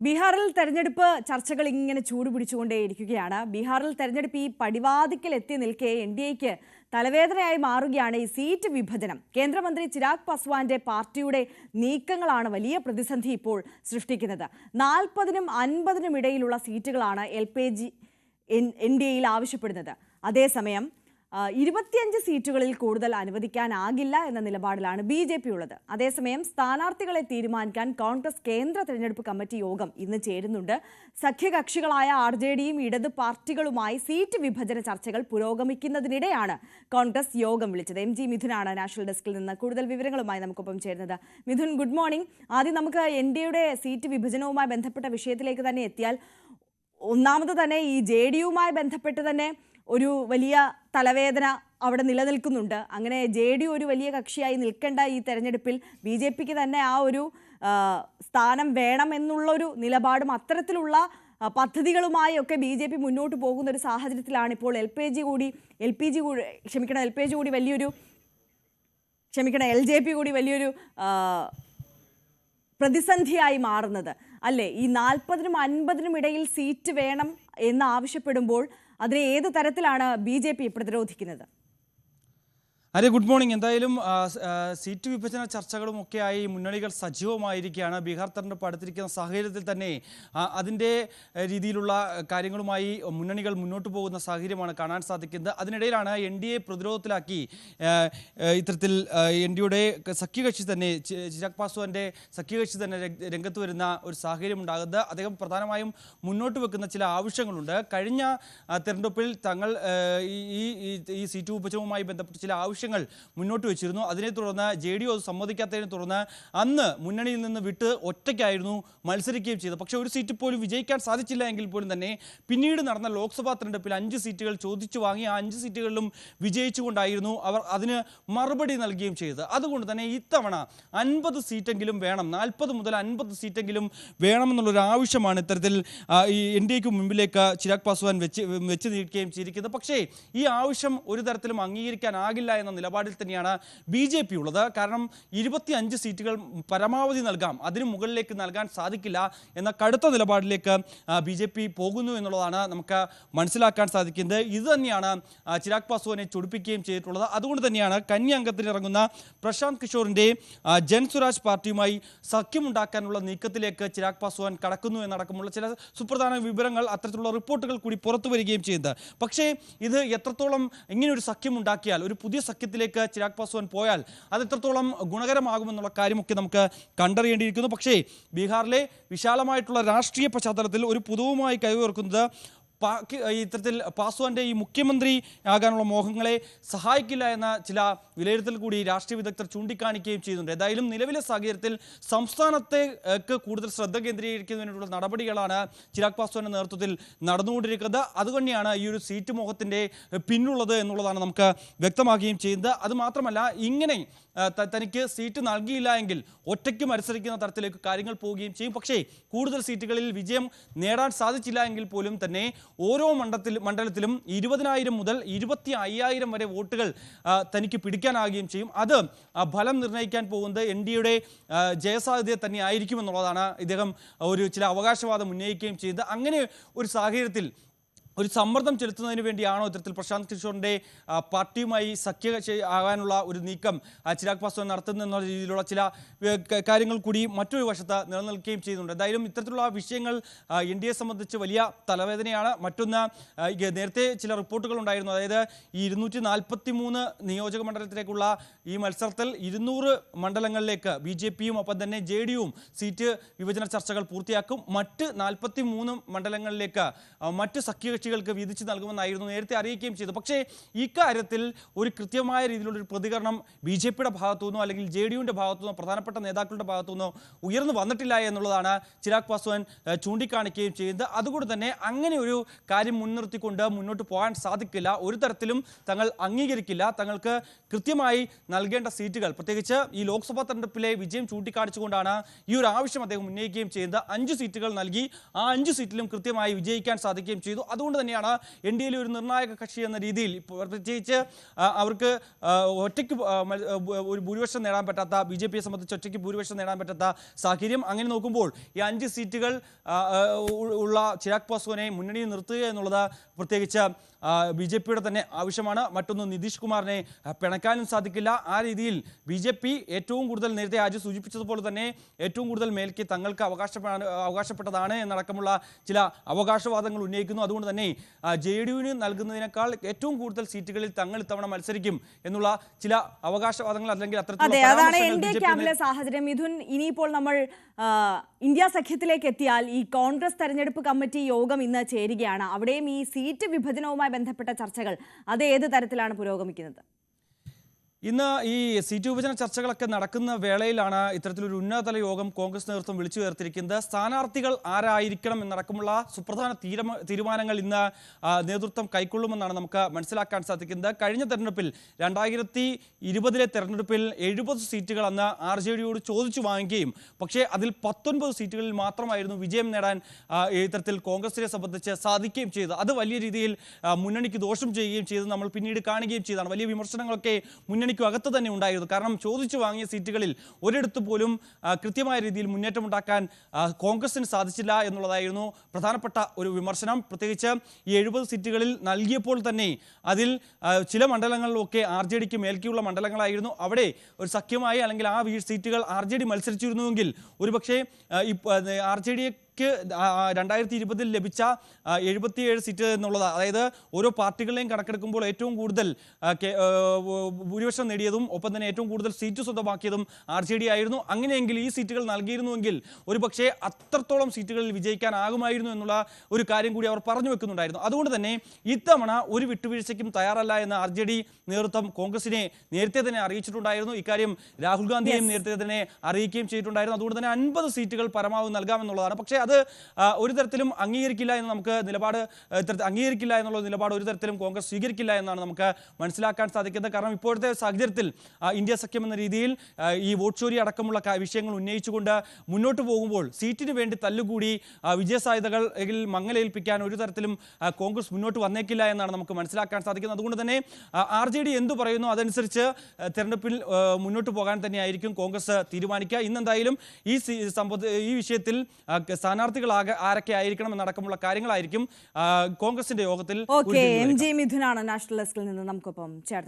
ബീഹാറിൽ തെരഞ്ഞെടുപ്പ് ചർച്ചകൾ ഇങ്ങനെ ചൂടുപിടിച്ചുകൊണ്ടേയിരിക്കുകയാണ്. ബീഹാറിൽ തെരഞ്ഞെടുപ്പ് ഈ പടിവാതിക്കൽ എത്തി നിൽക്കെ എൻഡിഎക്ക് തലവേദനയായി മാറുകയാണ് ഈ സീറ്റ് വിഭജനം. കേന്ദ്രമന്ത്രി ചിരാഗ് പാസ്വാന്റെ പാർട്ടിയുടെ നീക്കങ്ങളാണ് വലിയ പ്രതിസന്ധി ഇപ്പോൾ സൃഷ്ടിക്കുന്നത്. 40-നും 50-നും ഇടയിലുള്ള സീറ്റുകളാണ് എൻഡിഎയിൽ ആവശ്യപ്പെടുന്നത്. അതേസമയം 25 സീറ്റുകളിൽ കൂടുതൽ അനുവദിക്കാനാകില്ല എന്ന നിലപാടിലാണ് BJP ഉള്ളത്. അതേസമയം സ്ഥാനാർത്ഥികളെ തീരുമാനിക്കാൻ കോൺഗ്രസ് കേന്ദ്ര തെരഞ്ഞെടുപ്പ് കമ്മിറ്റി യോഗം ഇന്ന് ചേരുന്നുണ്ട്. സഖ്യകക്ഷികളായ RJDയും ഇടത് പാർട്ടികളുമായി സീറ്റ് വിഭജന ചർച്ചകൾ പുരോഗമിക്കുന്നതിനിടെയാണ് കോൺഗ്രസ് യോഗം വിളിച്ചത്. MG മിഥുനാണ് നാഷണൽ ഡെസ്കിൽ നിന്ന് കൂടുതൽ വിവരങ്ങളുമായി നമുക്കൊപ്പം ചേരുന്നത്. Mithun, good morning. ആദ്യം നമുക്ക് എൻഡിഎയുടെ സീറ്റ് വിഭജനവുമായി ബന്ധപ്പെട്ട വിഷയത്തിലേക്ക് തന്നെ എത്തിയാൽ, ഒന്നാമത് തന്നെ ഈ JDയുമായി ബന്ധപ്പെട്ട് തന്നെ ഒരു വലിയ തലവേദന അവിടെ നിലനിൽക്കുന്നുണ്ട്. അങ്ങനെ JDU ഒരു വലിയ കക്ഷിയായി നിൽക്കേണ്ട ഈ തെരഞ്ഞെടുപ്പിൽ BJPക്ക് തന്നെ ആ ഒരു സ്ഥാനം വേണം എന്നുള്ളൊരു നിലപാടും അത്തരത്തിലുള്ള പദ്ധതികളുമായി ഒക്കെ BJP മുന്നോട്ട് പോകുന്ന ഒരു സാഹചര്യത്തിലാണ് ഇപ്പോൾ LJP കൂടി വലിയൊരു പ്രതിസന്ധിയായി മാറുന്നത് അല്ലേ? ഈ 40-നും 50-നും ഇടയിൽ സീറ്റ് വേണം എന്ന് ആവശ്യപ്പെടുമ്പോൾ അതിനെ ഏത് തരത്തിലാണ് BJP പ്രതിരോധിക്കുന്നത്? അതെ, ഗുഡ് മോർണിംഗ്. എന്തായാലും സീറ്റ് വിഭജന ചർച്ചകളുമൊക്കെയായി മുന്നണികൾ സജീവമായിരിക്കുകയാണ്. ബീഹാർ തെരഞ്ഞെടുപ്പ് അടുത്തിരിക്കുന്ന സാഹചര്യത്തിൽ തന്നെ അതിൻ്റെ രീതിയിലുള്ള കാര്യങ്ങളുമായി മുന്നണികൾ മുന്നോട്ട് പോകുന്ന സാഹചര്യമാണ് കാണാൻ സാധിക്കുന്നത്. അതിനിടയിലാണ് NDA പ്രതിരോധത്തിലാക്കി ഇത്തരത്തിൽ NDAയുടെ സഖ്യകക്ഷി തന്നെ, ചിരാഗ് പാസ്വാന്റെ സഖ്യകക്ഷി തന്നെ രംഗത്ത് വരുന്ന ഒരു സാഹചര്യം ഉണ്ടാകുന്നത്. അദ്ദേഹം പ്രധാനമായും മുന്നോട്ട് വെക്കുന്ന ചില ആവശ്യങ്ങളുണ്ട്. കഴിഞ്ഞ തെരഞ്ഞെടുപ്പിൽ തങ്ങൾ ഈ സീറ്റ് വിഭജനവുമായി ബന്ധപ്പെട്ട് ചില ആവശ്യങ്ങൾ മുന്നോട്ട് വെച്ചിരുന്നു. അതിനെ തുടർന്ന് JDU അത് സമ്മതിക്കാത്തതിനെ തുടർന്ന് അന്ന് മുന്നണിയിൽ നിന്ന് വിട്ട് ഒറ്റയ്ക്കായിരുന്നു മത്സരിക്കുകയും ചെയ്തത്. പക്ഷേ ഒരു സീറ്റ് പോലും വിജയിക്കാൻ സാധിച്ചില്ല എങ്കിൽ പോലും തന്നെ പിന്നീട് നടന്ന ലോക്സഭാ തെരഞ്ഞെടുപ്പിൽ 5 സീറ്റുകൾ ചോദിച്ചു വാങ്ങി ആ 5 സീറ്റുകളിലും വിജയിച്ചുകൊണ്ടായിരുന്നു അവർ അതിന് മറുപടി നൽകുകയും ചെയ്തത്. അതുകൊണ്ട് തന്നെ ഇത്തവണ 50 സീറ്റെങ്കിലും വേണം, 40 മുതൽ 50 സീറ്റെങ്കിലും വേണമെന്നുള്ളൊരു ആവശ്യമാണ് ഇത്തരത്തിൽ ഈ NDAക്ക് മുമ്പിലേക്ക് ചിരാഗ് പാസ്വാൻ വെച്ച് നീക്കുകയും ചെയ്തിരിക്കുന്നത്. പക്ഷേ ഈ ആവശ്യം ഒരു തരത്തിലും അംഗീകരിക്കാനാകില്ല എന്ന നിലപാടിൽ തന്നെയാണ് BJP ഉള്ളത്. കാരണം 25 സീറ്റുകൾ പരമാവധി നൽകാം, അതിനു മുകളിലേക്ക് നൽകാൻ സാധിക്കില്ല എന്ന കടുത്ത നിലപാടിലേക്ക് BJP പോകുന്നു എന്നുള്ളതാണ് നമുക്ക് മനസ്സിലാക്കാൻ സാധിക്കുന്നത്. ഇത് തന്നെയാണ് ചിരാഗ് പാസ്വാനെ ചൊടിപ്പിക്കുകയും ചെയ്തിട്ടുള്ളത്. അതുകൊണ്ട് തന്നെയാണ് കന്നി അംഗത്തിനിറങ്ങുന്ന പ്രശാന്ത് കിഷോറിൻ്റെ ജൻസ്വരാജ് പാർട്ടിയുമായി സഖ്യമുണ്ടാക്കാനുള്ള നീക്കത്തിലേക്ക് ചിരാഗ് പാസ്വാൻ കടക്കുന്നു എന്നടക്കമുള്ള ചില സുപ്രധാന വിവരങ്ങൾ, അത്തരത്തിലുള്ള റിപ്പോർട്ടുകൾ കൂടി പുറത്തു വരികയും ചെയ്യുന്നത്. പക്ഷേ ഇത് എത്രത്തോളം ഇങ്ങനെയൊരു സഖ്യമുണ്ടാക്കിയാൽ, ഒരു പുതിയ സഖ്യത്തിലേക്ക് ചിരാഗ് പാസ്വാൻ പോയാൽ അത് എത്രത്തോളം ഗുണകരമാകുമെന്നുള്ള കാര്യമൊക്കെ നമുക്ക് കണ്ടറിയേണ്ടിയിരിക്കുന്നു. പക്ഷേ ബീഹാറിലെ വിശാലമായിട്ടുള്ള രാഷ്ട്രീയ പശ്ചാത്തലത്തിൽ ഒരു പുതുവുമായി കൈകോർക്കുന്നത് ഇത്തരത്തിൽ പാസ്വാന്റെ ഈ മുഖ്യമന്ത്രി ആകാനുള്ള മോഹങ്ങളെ സഹായിക്കില്ല എന്ന ചില വിലയിരുത്തൽ കൂടി രാഷ്ട്രീയ വിദഗ്ധർ ചൂണ്ടിക്കാണിക്കുകയും ചെയ്യുന്നുണ്ട്. ഏതായാലും നിലവിലെ സാഹചര്യത്തിൽ സംസ്ഥാനത്തേക്ക് കൂടുതൽ ശ്രദ്ധ കേന്ദ്രീകരിക്കുന്നതിനുള്ള നടപടികളാണ് ചിരാഗ് പാസ്വാന്റെ നേതൃത്വത്തിൽ നടന്നുകൊണ്ടിരിക്കുന്നത്. അതുതന്നെയാണ് ഈ ഒരു സീറ്റ് മോഹത്തിൻ്റെ പിന്നുള്ളത് എന്നുള്ളതാണ് നമുക്ക് വ്യക്തമാക്കുകയും ചെയ്യുന്നത്. അതുമാത്രമല്ല, ഇങ്ങനെ തനിക്ക് സീറ്റ് നൽകിയില്ല എങ്കിൽ ഒറ്റയ്ക്ക് മത്സരിക്കുന്ന തരത്തിലേക്ക് കാര്യങ്ങൾ പോവുകയും ചെയ്യും. പക്ഷേ കൂടുതൽ സീറ്റുകളിൽ വിജയം നേടാൻ സാധിച്ചില്ല എങ്കിൽ പോലും തന്നെ ഓരോ മണ്ഡലത്തിലും 20,000 മുതൽ 25,000 വരെ വോട്ടുകൾ തനിക്ക് പിടിക്കാനാകുകയും ചെയ്യും. അത് ഫലം നിർണ്ണയിക്കാൻ പോകുന്നത് NDAയുടെ ജയസാധ്യത തന്നെ ആയിരിക്കുമെന്നുള്ളതാണ് ഇദ്ദേഹം ചില അവകാശവാദം ഉന്നയിക്കുകയും ചെയ്തത്. അങ്ങനെ ഒരു സാഹചര്യത്തിൽ ഒരു സമ്മർദ്ദം ചെലുത്തുന്നതിന് വേണ്ടിയാണോ ഇത്തരത്തിൽ പ്രശാന്ത് കിഷോറിൻ്റെ പാർട്ടിയുമായി ആകാനുള്ള ഒരു നീക്കം ചിരാഗ് പാസ്വാൻ നടത്തുന്ന രീതിയിലുള്ള ചില കാര്യങ്ങൾ കൂടി മറ്റൊരു വശത്ത് നിലനിൽക്കുകയും ചെയ്യുന്നുണ്ട്. എന്തായാലും ഇത്തരത്തിലുള്ള വിഷയങ്ങൾ NDA സംബന്ധിച്ച് വലിയ തലവേദനയാണ്. മറ്റൊന്ന്, നേരത്തെ ചില റിപ്പോർട്ടുകൾ ഉണ്ടായിരുന്നു. അതായത് ഈ 243 നിയോജക മണ്ഡലത്തിലേക്കുള്ള ഈ മത്സരത്തിൽ 200 മണ്ഡലങ്ങളിലേക്ക് BJPയും ഒപ്പം തന്നെ JDUവും സീറ്റ് വിഭജന ചർച്ചകൾ പൂർത്തിയാക്കും. മറ്റ് 43 മണ്ഡലങ്ങളിലേക്ക് മറ്റ് സഖ്യകക്ഷി വീതിച്ചു നൽകുമെന്നായിരുന്നു നേരത്തെ അറിയിക്കുകയും ചെയ്തു. പക്ഷേ ഇക്കാര്യത്തിൽ ഒരു കൃത്യമായ രീതിയിലുള്ള ഒരു പ്രതികരണം BJPയുടെ ഭാഗത്തുനിന്നോ അല്ലെങ്കിൽ JDUവിൻ്റെ ഭാഗത്തുനിന്നോ പ്രധാനപ്പെട്ട നേതാക്കളുടെ ഭാഗത്തുനിന്നോ ഉയർന്നു വന്നിട്ടില്ല എന്നുള്ളതാണ് ചിരാഗ് പാസ്വാൻ ചൂണ്ടിക്കാണിക്കുകയും ചെയ്യുന്നത്. അതുകൊണ്ട് തന്നെ അങ്ങനെ ഒരു കാര്യം മുൻനിർത്തിക്കൊണ്ട് മുന്നോട്ട് പോകാൻ സാധിക്കില്ല. ഒരു തരത്തിലും തങ്ങൾ അംഗീകരിക്കില്ല. തങ്ങൾക്ക് കൃത്യമായി നൽകേണ്ട സീറ്റുകൾ, പ്രത്യേകിച്ച് ഈ ലോക്സഭാ തെരഞ്ഞെടുപ്പിലെ വിജയം ചൂണ്ടിക്കാണിച്ചുകൊണ്ടാണ് ഈ ഒരു ആവശ്യം അദ്ദേഹം ഉന്നയിക്കുകയും ചെയ്യുന്നത്. 5 സീറ്റുകൾ നൽകി ആ 5 സീറ്റിലും കൃത്യമായി വിജയിക്കാൻ സാധിക്കുകയും ചെയ്തു. അതുകൊണ്ട് തന്നെയാണ് എൻ ഡി എയിലെ ഒരു നിർണായക കക്ഷി എന്ന രീതിയിൽ പ്രത്യേകിച്ച് അവർക്ക് ഒറ്റയ്ക്ക് ഒരു ഭൂരിപക്ഷം നേടാൻ പറ്റാത്ത BJPയെ സംബന്ധിച്ച് ഒറ്റയ്ക്ക് ഭൂരിപക്ഷം നേടാൻ പറ്റാത്ത സാഹചര്യം. അങ്ങനെ നോക്കുമ്പോൾ ഈ 5 സീറ്റുകൾ ഉള്ള ചിരാഗ് പാസ്വാനെ മുന്നണിയിൽ നിർത്തുക എന്നുള്ളത് പ്രത്യേകിച്ച് BJPയുടെ തന്നെ ആവശ്യമാണ്. മറ്റൊന്ന് നിതീഷ് കുമാറിനെ പിണക്കാനും സാധിക്കില്ല. ആ രീതിയിൽ BJP ഏറ്റവും കൂടുതൽ നേരത്തെ ആജു സൂചിപ്പിച്ചതുപോലെ തന്നെ ഏറ്റവും കൂടുതൽ മേൽക്ക് തങ്ങൾക്ക് അവകാശപ്പെട്ടതാണ് എന്നടക്കമുള്ള ചില അവകാശവാദങ്ങൾ ഉന്നയിക്കുന്നു. അതുകൊണ്ട് തന്നെ JDUവിന് നൽകുന്നതിനേക്കാൾ ഏറ്റവും കൂടുതൽ സീറ്റുകളിൽ തങ്ങൾ ഇത്തവണ മത്സരിക്കും എന്നുള്ള ചില അവകാശവാദങ്ങൾ അല്ലെങ്കിൽ അതാണ് എന്റെ ക്യാമ്പിലെ സാഹചര്യം. മിഥുൻ, ഇനിയിപ്പോൾ നമ്മൾ ഇന്ത്യ സഖ്യത്തിലേക്ക് എത്തിയാൽ ഈ കോൺഗ്രസ് തെരഞ്ഞെടുപ്പ് കമ്മിറ്റി യോഗം ഇന്ന് ചേരുകയാണ്. അവിടെയും ഈ സീറ്റ് വിഭജനവുമായി ബന്ധപ്പെട്ട ചർച്ചകൾ അത് ഏത് തരത്തിലാണ് പുരോഗമിക്കുന്നത്? ഇന്ന് ഈ സീറ്റ് വിഭജന ചർച്ചകളൊക്കെ നടക്കുന്ന വേളയിലാണ് ഇത്തരത്തിലൊരു ഉന്നതതല യോഗം കോൺഗ്രസ് നേതൃത്വം വിളിച്ചു ചേർത്തിരിക്കുന്നത്. സ്ഥാനാർത്ഥികൾ ആരായിരിക്കണം എന്നടക്കമുള്ള സുപ്രധാന തീരുമാനങ്ങൾ ഇന്ന് നേതൃത്വം കൈക്കൊള്ളുമെന്നാണ് നമുക്ക് മനസ്സിലാക്കാൻ സാധിക്കുന്നത്. കഴിഞ്ഞ തെരഞ്ഞെടുപ്പിൽ 2020 തെരഞ്ഞെടുപ്പിൽ 70 സീറ്റുകൾ അന്ന് RJDയോട് ചോദിച്ചു വാങ്ങുകയും പക്ഷേ അതിൽ 19 സീറ്റുകളിൽ മാത്രമായിരുന്നു വിജയം നേടാൻ ഇത്തരത്തിൽ കോൺഗ്രസിനെ സംബന്ധിച്ച് സാധിക്കുകയും ചെയ്തത്. അത് വലിയ രീതിയിൽ മുന്നണിക്ക് ദോഷം ചെയ്യുകയും ചെയ്തത് നമ്മൾ പിന്നീട് കാണുകയും ചെയ്തതാണ്. വലിയ വിമർശനങ്ങളൊക്കെ മുന്നണിക്കും അകത്ത് തന്നെ ഉണ്ടായിരുന്നു. കാരണം ചോദിച്ചു വാങ്ങിയ സീറ്റുകളിൽ ഒരിടത്ത് പോലും കൃത്യമായ രീതിയിൽ മുന്നേറ്റമുണ്ടാക്കാൻ കോൺഗ്രസിന് സാധിച്ചില്ല എന്നുള്ളതായിരുന്നു പ്രധാനപ്പെട്ട ഒരു വിമർശനം. പ്രത്യേകിച്ച് ഈ 70 സീറ്റുകളിൽ നൽകിയപ്പോൾ തന്നെ അതിൽ ചില മണ്ഡലങ്ങളിലൊക്കെ RJDക്ക് മേൽക്കുള്ള മണ്ഡലങ്ങളായിരുന്നു. അവിടെ ഒരു സഖ്യമായി അല്ലെങ്കിൽ ആ സീറ്റുകൾ RJD മത്സരിച്ചിരുന്നുവെങ്കിൽ ഒരുപക്ഷെ RJDയെ 2020 ലഭിച്ച 77 സീറ്റ് എന്നുള്ളത്, അതായത് ഓരോ പാർട്ടികളെയും കണക്കെടുക്കുമ്പോൾ ഏറ്റവും കൂടുതൽ ഭൂരിപക്ഷം നേടിയതും ഒപ്പം തന്നെ ഏറ്റവും കൂടുതൽ സീറ്റ് സ്വന്തമാക്കിയതും RJD ആയിരുന്നു. അങ്ങനെയെങ്കിൽ ഈ സീറ്റുകൾ നൽകിയിരുന്നുവെങ്കിൽ ഒരുപക്ഷെ അത്രത്തോളം സീറ്റുകളിൽ വിജയിക്കാനാകുമായിരുന്നു എന്നുള്ള ഒരു കാര്യം കൂടി അവർ പറഞ്ഞു വെക്കുന്നുണ്ടായിരുന്നു. അതുകൊണ്ട് തന്നെ ഇത്തവണ ഒരു വിട്ടുവീഴ്ചയ്ക്കും തയ്യാറല്ല എന്ന് RJD നേതൃത്വം കോൺഗ്രസിനെ നേരത്തെ തന്നെ അറിയിച്ചിട്ടുണ്ടായിരുന്നു. ഇക്കാര്യം രാഹുൽ ഗാന്ധിയെയും നേരത്തെ തന്നെ അറിയിക്കുകയും ചെയ്തിട്ടുണ്ടായിരുന്നു. അതുകൊണ്ട് തന്നെ 50 സീറ്റുകൾ പരമാവധി നൽകാമെന്നുള്ളതാണ്. പക്ഷേ അത് ഒരു തരത്തിലും അംഗീകരിക്കില്ല എന്ന് നമുക്ക് അംഗീകരിക്കില്ല എന്നുള്ള നിലപാട് ഒരു തരത്തിലും കോൺഗ്രസ് സ്വീകരിക്കില്ല എന്നാണ് നമുക്ക് മനസ്സിലാക്കാൻ സാധിക്കുന്നത്. കാരണം ഇപ്പോഴത്തെ സാഹചര്യത്തിൽ ഇന്ത്യ സഖ്യം എന്ന രീതിയിൽ ഈ വോട്ട് ചോരി അടക്കമുള്ള വിഷയങ്ങൾ ഉന്നയിച്ചുകൊണ്ട് മുന്നോട്ട് പോകുമ്പോൾ സീറ്റിന് വേണ്ടി തല്ലുകൂടി വിജയസാധ്യതകൾ മങ്ങലേൽപ്പിക്കാൻ ഒരു തരത്തിലും കോൺഗ്രസ് മുന്നോട്ട് വന്നേക്കില്ല എന്നാണ് നമുക്ക് മനസ്സിലാക്കാൻ സാധിക്കുന്നത്. അതുകൊണ്ട് തന്നെ RJD എന്തു പറയുന്നു അതനുസരിച്ച് തെരഞ്ഞെടുപ്പിൽ മുന്നോട്ട് പോകാൻ തന്നെയായിരിക്കും കോൺഗ്രസ് തീരുമാനിക്കുക. ഇന്നെന്തായാലും ഈ വിഷയത്തിൽ സ്ഥാനാർത്ഥികൾ ആരൊക്കെ ആയിരിക്കണം എന്നടക്കമുള്ള കാര്യങ്ങളായിരിക്കും കോൺഗ്രസിന്റെ യോഗത്തിൽ. MJ മിഥുനാണ് നാഷണൽ ഡെസ്കിൽ നിന്ന് നമുക്കൊപ്പം ചേർന്നത്.